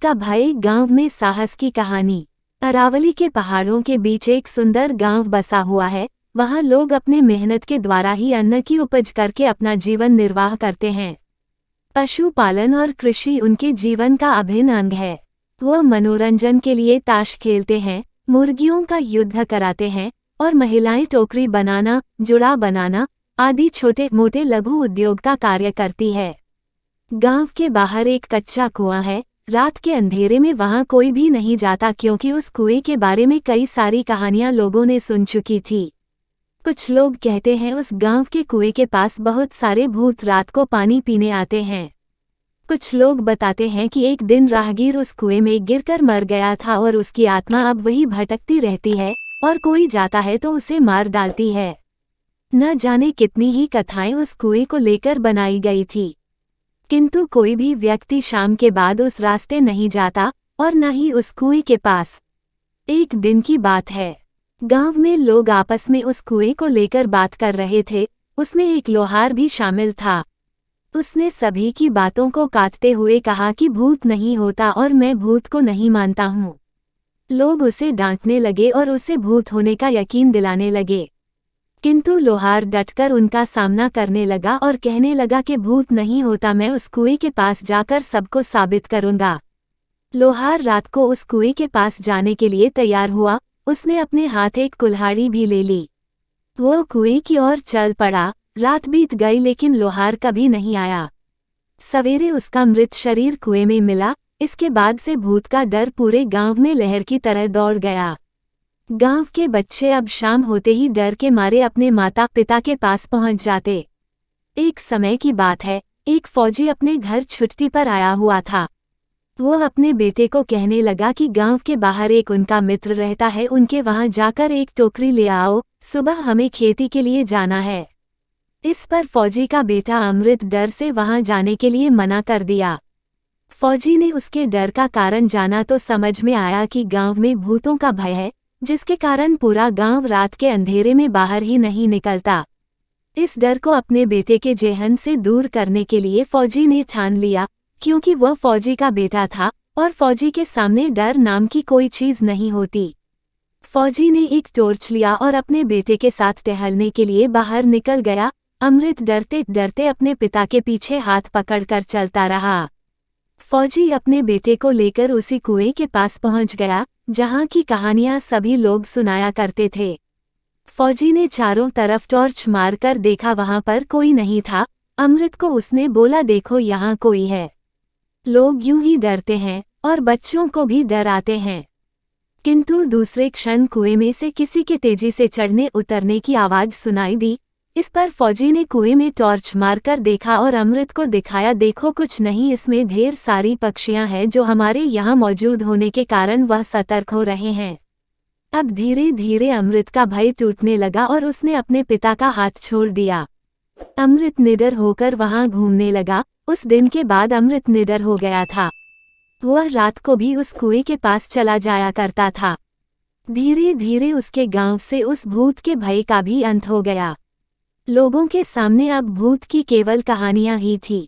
का भय गांव में साहस की कहानी। अरावली के पहाड़ों के बीच एक सुंदर गांव बसा हुआ है। वहां लोग अपने मेहनत के द्वारा ही अन्न की उपज करके अपना जीवन निर्वाह करते हैं। पशुपालन और कृषि उनके जीवन का अभिन्न अंग है। वह मनोरंजन के लिए ताश खेलते हैं, मुर्गियों का युद्ध कराते हैं और महिलाएं टोकरी बनाना, जुड़ा बनाना आदि छोटे मोटे लघु उद्योग का कार्य करती है। गांव के बाहर एक कच्चा कुआं है। रात के अंधेरे में वहां कोई भी नहीं जाता क्योंकि उस कुएं के बारे में कई सारी कहानियां लोगों ने सुन चुकी थी। कुछ लोग कहते हैं उस गांव के कुएं के पास बहुत सारे भूत रात को पानी पीने आते हैं। कुछ लोग बताते हैं कि एक दिन राहगीर उस कुएं में गिरकर मर गया था और उसकी आत्मा अब वही भटकती रहती है और कोई जाता है तो उसे मार डालती है। न जाने कितनी ही कथाएं उस कुएं को लेकर बनाई गई थी, किंतु कोई भी व्यक्ति शाम के बाद उस रास्ते नहीं जाता और न ही उस कुएं के पास। एक दिन की बात है, गांव में लोग आपस में उस कुएं को लेकर बात कर रहे थे। उसमें एक लोहार भी शामिल था। उसने सभी की बातों को काटते हुए कहा कि भूत नहीं होता और मैं भूत को नहीं मानता हूँ। लोग उसे डांटने लगे और उसे भूत होने का यकीन दिलाने लगे, किंतु लोहार डटकर उनका सामना करने लगा और कहने लगा कि भूत नहीं होता, मैं उस कुएं के पास जाकर सबको साबित करूंगा। लोहार रात को उस कुएं के पास जाने के लिए तैयार हुआ। उसने अपने हाथ एक कुल्हाड़ी भी ले ली। वो कुएं की ओर चल पड़ा। रात बीत गई लेकिन लोहार कभी नहीं आया। सवेरे उसका मृत शरीर कुएं में मिला। इसके बाद से भूत का डर पूरे गांव में लहर की तरह दौड़ गया। गांव के बच्चे अब शाम होते ही डर के मारे अपने माता पिता के पास पहुंच जाते। एक समय की बात है, एक फौजी अपने घर छुट्टी पर आया हुआ था। वो अपने बेटे को कहने लगा कि गांव के बाहर एक उनका मित्र रहता है, उनके वहां जाकर एक टोकरी ले आओ, सुबह हमें खेती के लिए जाना है। इस पर फौजी का बेटा अमृत डर से वहां जाने के लिए मना कर दिया। फौजी ने उसके डर का कारण जाना तो समझ में आया कि गांव में भूतों का भय है, जिसके कारण पूरा गांव रात के अंधेरे में बाहर ही नहीं निकलता। इस डर को अपने बेटे के जेहन से दूर करने के लिए फौजी ने ठान लिया, क्योंकि वह फौजी का बेटा था और फौजी के सामने डर नाम की कोई चीज नहीं होती। फौजी ने एक टॉर्च लिया और अपने बेटे के साथ टहलने के लिए बाहर निकल गया। अमृत डरते डरते अपने पिता के पीछे हाथ पकड़कर चलता रहा। फौजी अपने बेटे को लेकर उसी कुएं के पास पहुंच गया जहां की कहानियां सभी लोग सुनाया करते थे। फौजी ने चारों तरफ टॉर्च मारकर देखा, वहां पर कोई नहीं था। अमृत को उसने बोला, देखो यहाँ कोई है। लोग यूं ही डरते हैं और बच्चों को भी डर आते हैं। किंतु दूसरे क्षण कुएं में से किसी के तेजी से चढ़ने उतरने की आवाज सुनाई दी। इस पर फौजी ने कुएं में टॉर्च मारकर देखा और अमृत को दिखाया, देखो कुछ नहीं, इसमें ढेर सारी पक्षियां हैं जो हमारे यहाँ मौजूद होने के कारण वह सतर्क हो रहे हैं। अब धीरे धीरे अमृत का भय टूटने लगा और उसने अपने पिता का हाथ छोड़ दिया। अमृत निडर होकर वहां घूमने लगा। उस दिन के बाद अमृत निडर हो गया था। वह रात को भी उस कुएं के पास चला जाया करता था। धीरे धीरे उसके गांव से उस भूत के भय का भी अंत हो गया। लोगों के सामने अब भूत की केवल कहानियां ही थी।